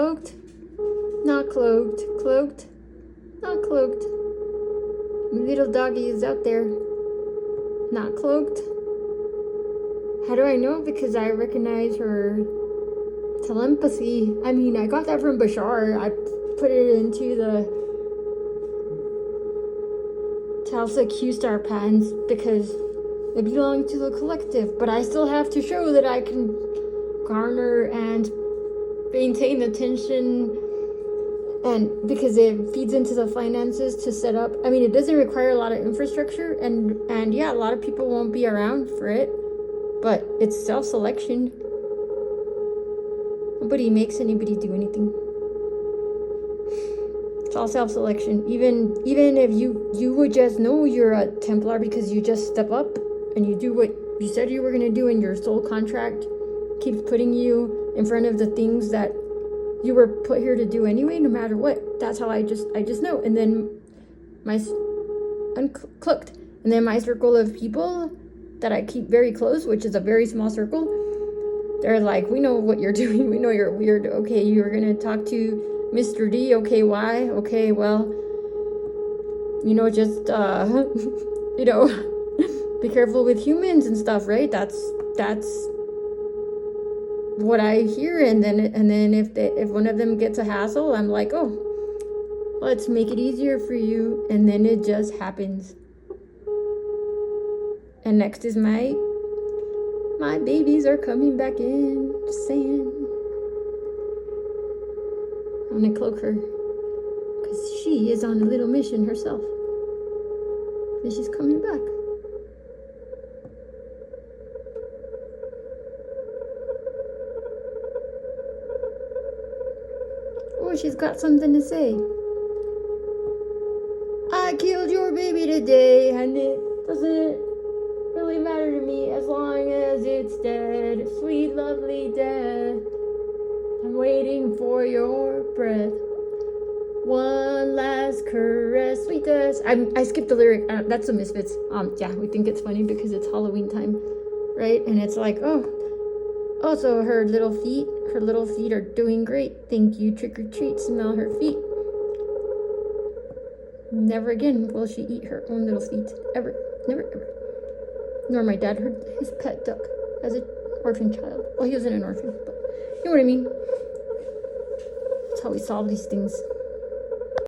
cloaked, not cloaked, cloaked, not cloaked. Little doggy is out there, not cloaked. How do I know? Because I recognize her telepathy. I mean, I got that from Bashar. I put it into the Talsa Q-Star patents because they belong to the collective. But I still have to show that I can garner and maintain attention, and because it feeds into the finances to set up. I mean, it doesn't require a lot of infrastructure, and yeah, a lot of people won't be around for it, but it's self-selection. Nobody makes anybody do anything. It's all self-selection. Even if you would just know you're a Templar because you just step up and you do what you said you were going to do, and your soul contract keeps putting you in front of the things that you were put here to do anyway, no matter what. That's how I just know. And then my uncloaked, and then my circle of people that I keep very close, which is a very small circle, they're like, we know what you're doing. We know you're weird. Okay, you're gonna talk to Mr. D. Okay, why? Okay, well, just be careful with humans and stuff, right? That's what I hear. And then if one of them gets a hassle, I'm like, oh, let's make it easier for you. And then it just happens. And next is my babies are coming back in. Just saying. I'm gonna cloak her because she is on a little mission herself, and she's coming back. Oh, she's got something to say. I killed your baby today, and it doesn't really matter to me as long as it's dead. Sweet, lovely death. I'm waiting for your breath. One last caress, sweetest. I skipped the lyric. That's the Misfits. Yeah, we think it's funny because it's Halloween time, right? And it's like, oh, also her little feet are doing great. Thank you, trick or treat. Smell her feet. Never again will she eat her own little feet. Ever. Never, ever. Nor my dad, his pet duck, as an orphan child. Well, he wasn't an orphan, but you know what I mean. That's how we solve these things.